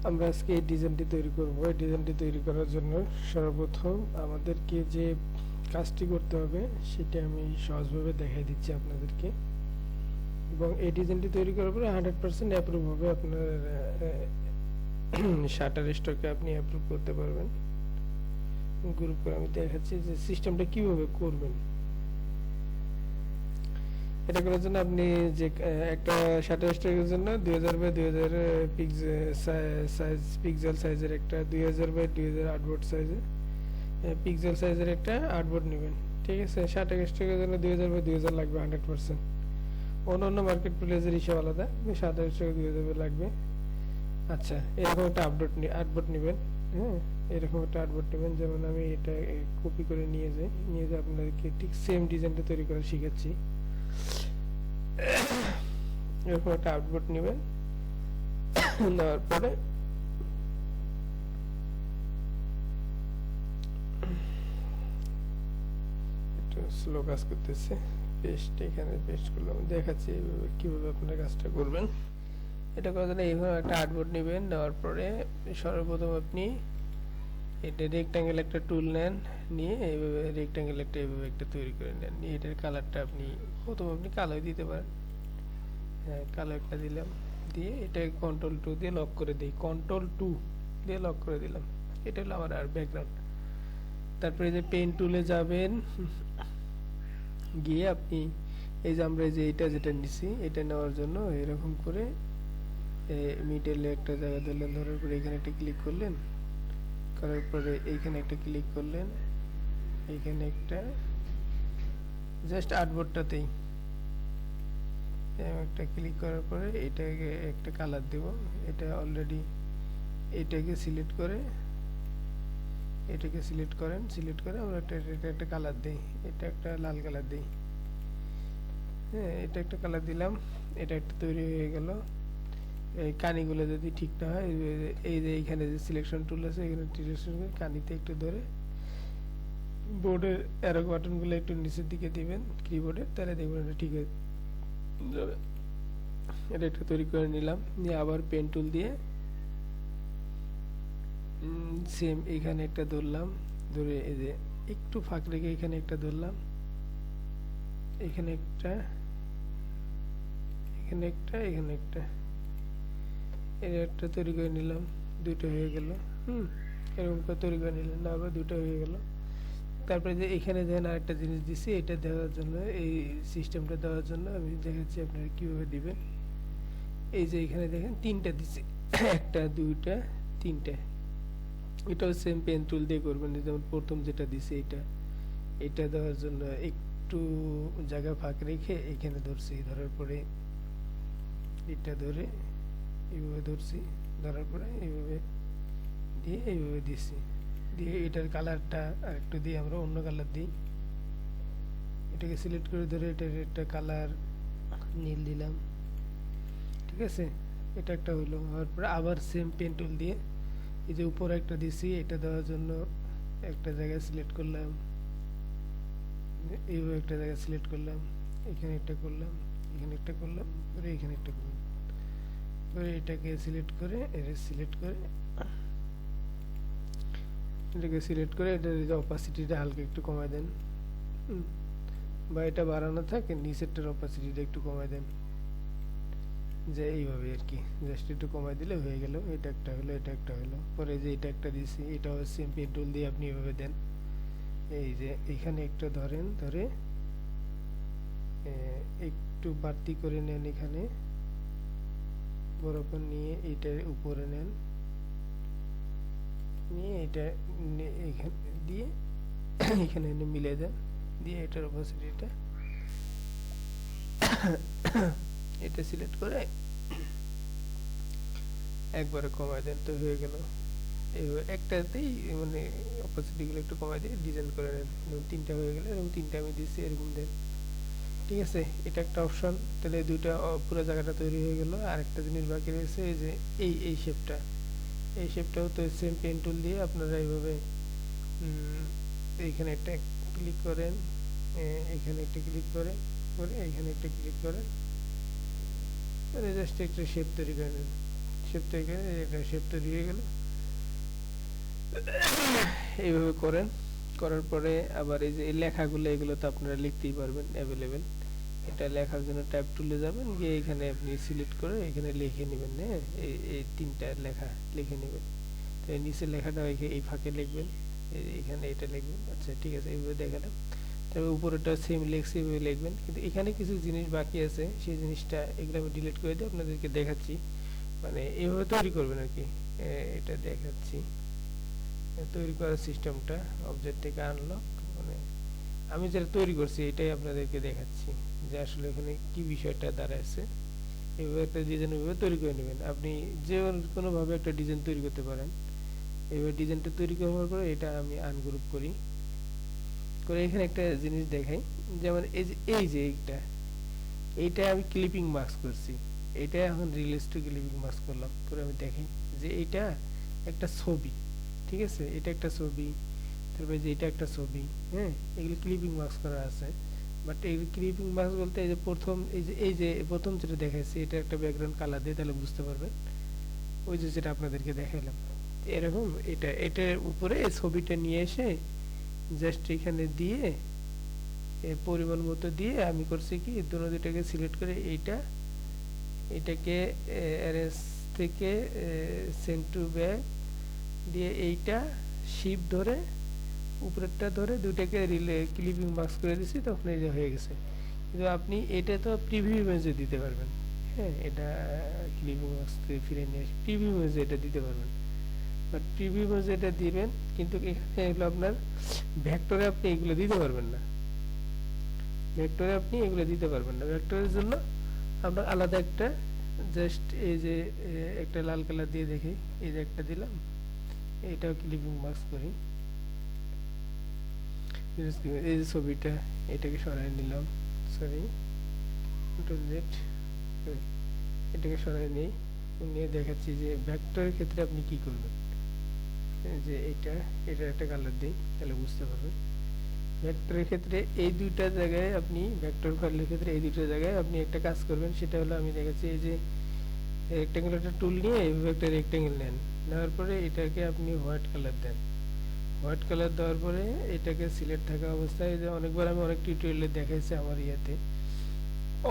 আমরা আজকে এই ডিজাইনটি তৈরি করব। এই ডিজাইনটি তৈরি করার জন্য সর্বপ্রথম আমাদেরকে যে কাজটি করতে হবে সেটা আমি সহজভাবে দেখাই দিচ্ছি আপনাদেরকে, এবং এই ডিজাইনটি তৈরি করার পরে 100% অ্যাপ্রুভ হবে। আপনার শাটার স্টকে আপনি অ্যাপ্রুভ করতে পারবেন। গ্রুপ করে আমি দেখাচ্ছি যে সিস্টেমটা কিভাবে করবেন। এটা করার জন্য আপনি যে একটা শাটার স্টকের জন্য 2000 বাই 2000 পিক্সেল সাইজের একটা 2000 বাই 2000 আর্টবোর্ড সাইজের পিক্সেল সাইজের একটা আর্টবোর্ড নেবেন। ঠিক আছে, শাটার স্টকের জন্য 2000 বাই 2000 লাগবে 100%। অন্য মার্কেট প্লেসের হিসাব আলাদা, শাটার স্টকে 2000 লাগবে। আচ্ছা, এরকম একটা আর্টবোর্ড নেবেন। হ্যাঁ, এরকম একটা আর্টবোর্ড নেবেন। যেমন আমি এটা কপি করে নিয়ে যাই আপনাদেরকে ঠিক সেম ডিজাইনটা তৈরি করা শিখাচ্ছি। এরকম একটা আউটপুট নেবেন, নেওয়ার পরে একটু স্লো কাজ করতেছে, পেস্ট এখানে পেস্ট করলাম, দেখাচ্ছি কিভাবে আপনারা কাজটা করবেন। এটা করার জন্য এইভাবে একটা আউটপুট নেবেন। নেওয়ার পরে সর্বপ্রথম আপনি এটা রেক্ট্যাঙ্গেল একটা টুল নেন, নিয়ে এইভাবে রেক্ট্যাঙ্গেল একটা এইভাবে একটা তৈরি করে নেন। নিয়ে এটার কালারটা আপনি কালোই দিতে পারেন। হ্যাঁ, কালো একটা দিলাম, দিয়ে এটা কন্ট্রোল 2 দিয়ে লক করে দিই। কন্ট্রোল 2 দিয়ে লক করে দিলাম। এটা হলো আমার আর ব্যাকগ্রাউন্ড। তারপরে যে পেন টুলে যাবেন, গিয়ে আপনি এই যে আমরা যে এটা যেটা নিছি এটা নেওয়ার জন্য এরকম করে মিডলে একটা জায়গা ধরলেন, ধরার পরে এখানে একটা ক্লিক করলেন, করার পরে এইখানে একটা ক্লিক করলেন, এইখানে একটা জাস্ট আর্টবোর্ডটাতেই একটা ক্লিক করার পরে এটাকে একটা কালার দেব। এটা অলরেডি এটাকে সিলেক্ট করে এটাকে সিলেক্ট করেন, সিলেক্ট করে আমরা একটা কালার দিই। এটা একটা লাল কালার দিই। হ্যাঁ, এটা একটা কালার দিলাম। এটা একটা তৈরি হয়ে গেল। এই কানিগুলো যদি ঠিক না হয়, এই যে এইখানে যে সিলেকশন টুল আছে এখানে সিলেকশন করে কানিতে একটু ধরে বোর্ডের অ্যারো বাটনগুলো একটু নিচের দিকে দিবেন কিবোর্ডে, তাহলে দেখবেন এটা ঠিক হয়ে যাবে। এটা একটা তৈরি করে নিলাম। নিয়ে আবার পেন টুল দিয়ে সেম এখানে একটা ধরলাম, ধরে এই যে একটু ফাঁক রেখে এখানে একটা ধরলাম, এখানে একটা, এখানে একটা, এখানে একটা, এর একটা তৈরি করে নিলাম। দুটো হয়ে গেল। এরকম করে তৈরি করে নিলাম, আবার দুটো হয়ে গেল। তারপরে যে এখানে দেখেন আরেকটা জিনিস দিচ্ছি, এটা দেওয়ার জন্য, এই সিস্টেমটা দেওয়ার জন্য আমি দেখাচ্ছি আপনারা কীভাবে দিবেন। এই যে এখানে দেখেন তিনটা দিচ্ছি, একটা, দুইটা, তিনটা। এটাও সেম পেন টুল দিয়ে করবেন। যেমন প্রথম যেটা দিছি এটা দেওয়ার জন্য একটু জায়গা ফাঁক রেখে এখানে ধরছি, ধরার পরে এটা ধরে এইভাবে ধরছি, ধরার পরে এইভাবে দিয়ে এইভাবে দিছি, দিয়ে এটার কালারটা আর একটু দিয়ে আমরা অন্য কালার দিই। এটাকে সিলেক্ট করে ধরে এটার একটা কালার নীল দিলাম। ঠিক আছে, এটা একটা হলো। তারপরে আবার সেম পেন টুল দিয়ে এই যে উপরে একটা দিছি, এটা দেওয়ার জন্য একটা জায়গায় সিলেক্ট করলাম, এইভাবে একটা জায়গায় সিলেক্ট করলাম, এখানে একটা করলাম, এখানে একটা করলাম, পরে এখানে একটা করলাম, পরে এটাকে সিলেক্ট করে এটা সিলেক্ট করে এটাকে সিলেক্ট করে এটার অপাসিটিটা হালকা একটু কমায় দেন, বা এটা বাড়ানো থাকে নিচেরটার অপাসিটিটা একটু কমায় দেন, যে এইভাবে আর কি, জাস্ট একটু কমাই দিলে হয়ে গেল। এটা একটা হলো, এটা একটা হলো। পরে যে এটা একটা দিছি, এটা সেম পেন টুল দিয়ে আপনি এভাবে দেন। এই যে এখানে একটা ধরেন, ধরে একটু বাড়তি করে নেন, এখানে বরাবর নিয়ে এইটার উপরে নেন, নিয়ে এটা এখানে দিয়ে এখানে এনে মিলে দেন, দিয়ে এটার অপাসিটিটা এটা সিলেক্ট করে একবারে কমায় দেন, তো হয়ে গেল। একটাতেই মানে অপাসিটিগুলো একটু কমায় দিয়ে ডিজাইন করে নেন। তিনটা হয়ে গেলে এরকম তিনটা আমি দিচ্ছি, এরকম দেন। ঠিক আছে, এটা একটা অপশন। তাহলে দুইটা পুরো জায়গাটা তৈরি হয়ে গেল। আর একটা জিনিস বাকি রয়েছে, এই যে এই শেপটা, এই শেপটাও তো সেম পেন টুল দিয়ে আপনারা এইভাবে এইখানে একটা ক্লিক করেন, এখানে একটা ক্লিক করে এখানে একটা ক্লিক করেন, জাস্ট একটা শেপ তৈরি করে নেন। শেপ থেকে এটা শেপ তৈরি হয়ে গেল। এইভাবে করেন, করার পরে আবার এই যে লেখাগুলো এগুলো তো আপনারা লিখতেই পারবেন অ্যাভেলেবেল। এটা লেখার জন্য ট্যাব টুলে যাবেন, গিয়ে এখানে আপনি সিলেক্ট করে এখানে লিখে নেবেন। হ্যাঁ, এই তিনটা লেখা লিখে নেবেন। তো এই নিচের লেখাটা এই ফাঁকে লিখবেন, এখানে এটা লিখবেন। আচ্ছা ঠিক আছে, এইভাবে দেখালাম। তবে উপরেটা সেম লেখছি, এইভাবে লিখবেন। কিন্তু এখানে কিছু জিনিস বাকি আছে, সেই জিনিসটা এগুলো আমি ডিলিট করে দিয়ে আপনাদেরকে দেখাচ্ছি। মানে এইভাবে তৈরি করবেন আর কি। এটা দেখাচ্ছি তৈরি করার সিস্টেমটা। অবজেক্ট থেকে আনলক, মানে আমি যেটা তৈরি করছি এটাই আপনাদেরকে দেখাচ্ছি যে আসলে এখানে কি বিষয়টা দাঁড়াচ্ছে। এইভাবে একটা ডিজাইন এইভাবে তৈরি করে নেবেন। আপনি যে কোনোভাবে একটা ডিজাইন তৈরি করতে পারেন। এইভাবে ডিজাইনটা তৈরি করার পরে এটা আমি আনগ্রুপ করি, করে এখানে একটা জিনিস দেখাই। যেমন এই যে এইটা আমি ক্লিপিং মাস্ক করছি, এটা এখন রিলিজ টু ক্লিপিং মাস্ক করলাম, করে আমি দেখাই যে এইটা একটা ছবি। ঠিক আছে, এটা একটা ছবি, তারপরে যে এটা একটা ছবি। হ্যাঁ, এগুলো ক্লিপিং মাস্ক করা আছে। বাট এই ক্লিপিং মাস্ক বলতে এই যে প্রথম এই যে প্রথম যেটা দেখাচ্ছি এটা একটা ব্যাকগ্রাউন্ড কালার দিয়ে, তাহলে বুঝতে পারবেন। ওই যে যেটা আপনাদেরকে দেখাইলাম এরকম, এটার উপরে এই ছবিটা নিয়ে এসে জাস্ট এখানে দিয়ে পরিমাণ মতো দিয়ে আমি করছি কি দুটোকে সিলেক্ট করে এটাকে অ্যারেঞ্জ থেকে সেন্ড টু ব্যাক দিয়ে এইটা শিপ ধরে উপরেরটা ধরে দুটাকে ক্লিপিং মাস্ক করে দিছি, তখন এই যে হয়ে গেছে। কিন্তু আপনি এটা তো প্রিভিউ ইমেজে দিতে পারবেন। হ্যাঁ, এটা ক্লিপিং মাস্ক ফিরে নিয়ে আসি, প্রিভিউ ইমেজে এটা দিতে পারবেন। বাট প্রিভিউ ইমেজে এটা দিবেন, কিন্তু এখানে এগুলো আপনার ভেক্টরে আপনি এগুলো দিতে পারবেন না। ভেক্টরে আপনি এগুলো দিতে পারবেন না। ভেক্টরের জন্য আপনার আলাদা একটা জাস্ট এই যে একটা লাল কালার দিয়ে দেখি, এই যে একটা দিলাম, এটাও ক্লিপিং মাস্ক করি। এই যে ছবিটা, এটাকে সরাই নিলাম, সরি এটাকে সরাই নিই, নিয়ে দেখাচ্ছি যে ভেক্টরের ক্ষেত্রে আপনি কি করবেন। যে এটা একটা কালার দিই, তাহলে বুঝতে পারবেন। ভেক্টরের ক্ষেত্রে এই দুইটা জায়গায় আপনি ভেক্টর ফাইলের ক্ষেত্রে এই দুইটা জায়গায় আপনি একটা কাজ করবেন। সেটা হলো আমি দেখাচ্ছি এই যে রেক্ট্যাঙ্গেল একটা টুল নিয়ে এইভাবে একটা রেক্ট্যাঙ্গেল নেন, নেওয়ার পরে এটাকে আপনি হোয়াইট কালার দেন। হোয়াইট কালার দেওয়ার পরে এটাকে সিলেক্ট থাকা অবস্থায়, যে অনেকবার আমি অনেক টিউটোরিয়ালে দেখাইছি আমার ইয়াতে,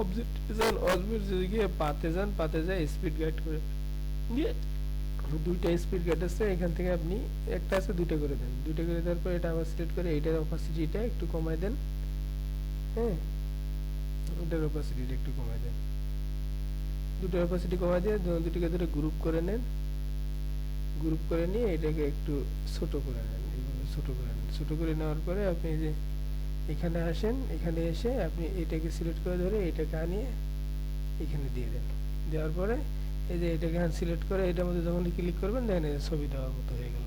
অবজেক্ট যান, অবজেক্ট যদি গিয়ে পাতে যান, পাতে যায় স্পিড গাইড করে দিয়ে দুইটা স্পিড গাইড আছে, এখান থেকে আপনি একটা আছে দুইটা করে দেন। দুইটা করে দেওয়ার পর এটা আবার সিলেক্ট করে এইটার অপাসিটিটা একটু কমায় দেন। হ্যাঁ, এটার অপাসিটিটা একটু কমায় দেন। দুটোর অপাসিটি কমায় দিয়ে দুটোকে ধরে গ্রুপ করে নেন। গ্রুপ করে নিয়ে এটাকে একটু ছোট করে নেন, এইভাবে ছোট করে নেন। ছোট করে নেওয়ার পরে আপনি এই যে এখানে আসেন, এখানে এসে আপনি এটাকে সিলেক্ট করে ধরে এটাকে আনিয়ে এখানে দিয়ে দেন। দেওয়ার পরে এই যে এটাকে সিলেক্ট করে এটার মধ্যে যখন ক্লিক করবেন, দেখেন ছবি দেওয়ার মতো হয়ে গেল।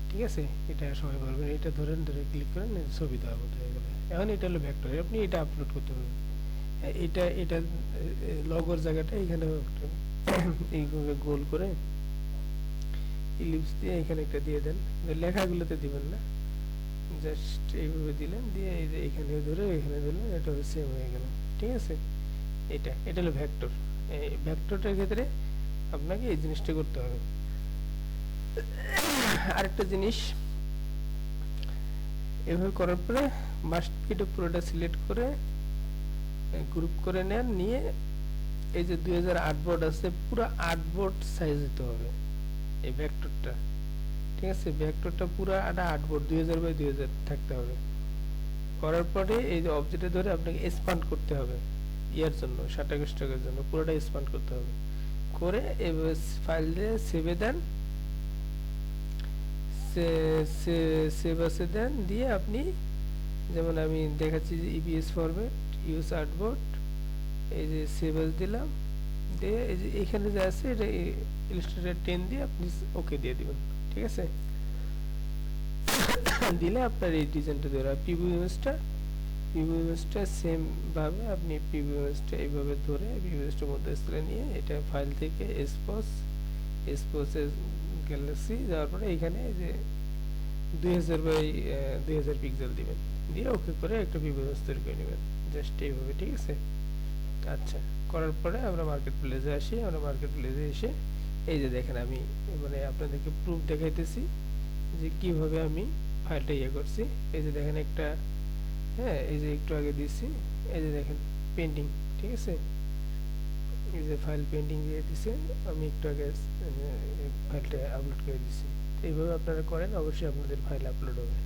ঠিক আছে, এটা সবাই পারবেন। এটা ধরেন, ধরে ক্লিক করেন, ছবি দেওয়ার মতো হয়ে গেল। এখন এটা হলো ভেক্টর, আপনি এটা আপলোড করতে পারবেন। এটা লগোর জায়গাটা এখানে এইভাবে গোল করে ইলিপস দিয়ে এখানে একটা দিয়ে দেন। লেখাগুলোতে দিবেন না, জাস্ট এইভাবে দিলেন, দিয়ে এই যে এখানে ধরে এখানে দিলেন, এটা সেম হয়ে গেল। ঠিক আছে, এটা হলো ভেক্টর। এই ভেক্টরটার ক্ষেত্রে আপনাকে এই জিনিসটা করতে হবে। আরেকটা জিনিস, এভাবে করার পরে মাস্টপিটা পুরোটা সিলেক্ট করে গ্রুপ করে নেন, নিয়ে এই যে 2008 বোর্ড আছে, পুরো 8 বোর্ড সাইজ হতে হবে এই ভেক্টরটা। ঠিক আছে, ভেক্টরটা পুরো 8 বোর্ড 2000 বাই 2000 থাকতে হবে। করার পরে এই যে অবজেক্টে ধরে আপনাকে এক্সপান্ড করতে হবে ইয়ার জন্য, 27 টাকার জন্য পুরোটা এক্সপান্ড করতে হবে। করে ফাইল দিয়ে সেভে দেন, সেভ আছে দেন, দিয়ে আপনি যেমন আমি দেখাচ্ছি যে ইপিএস ফরম্যাট ইউজ আর্টবোর্ড, এই যে সেভ আস দিলাম, দিয়ে এই যে এখানে যে আছে এটা ইলাস্ট্রেটর 10 দিয়ে আপনি ওকে দিয়ে দিবেন। ঠিক আছে, দিলে আপনার এই ডিজাইনটা ধরে প্রিভিউ ইমেজটা সেম ভাবে আপনি প্রিভিউ ইমেজটা এইভাবে ধরে প্রিভিউ ইমেজটার মধ্যে স্কেলে নিয়ে এটা ফাইল থেকে এক্সপোসের গ্যালাক্সি যাওয়ার পরে এখানে যে 2000 বাই 2000 পিক্সেল দিবেন, দিয়ে ওকে করে একটা প্রিভিউ ইমেজ তৈরি করে নেবেন জাস্ট এইভাবে। ঠিক আছে, আচ্ছা, করার পরে আমরা মার্কেট প্লেসে আসি। আমরা মার্কেট প্লেসে এসে এই যে দেখেন আমি মানে আপনাদেরকে প্রুফ দেখাইতেছি যে কিভাবে আমি ফাইলটা ইয়ে করছি। এই যে দেখেন একটা, হ্যাঁ এই যে একটু আগে দিছি, এই যে দেখেন পেন্ডিং, ঠিক আছে, এই যে ফাইল পেন্ডিং দিয়ে দিছে, আমি একটু আগে ফাইলটা আপলোড করে দিছি। এইভাবে আপনারা করেন, অবশ্যই আপনাদের ফাইল আপলোড হবে।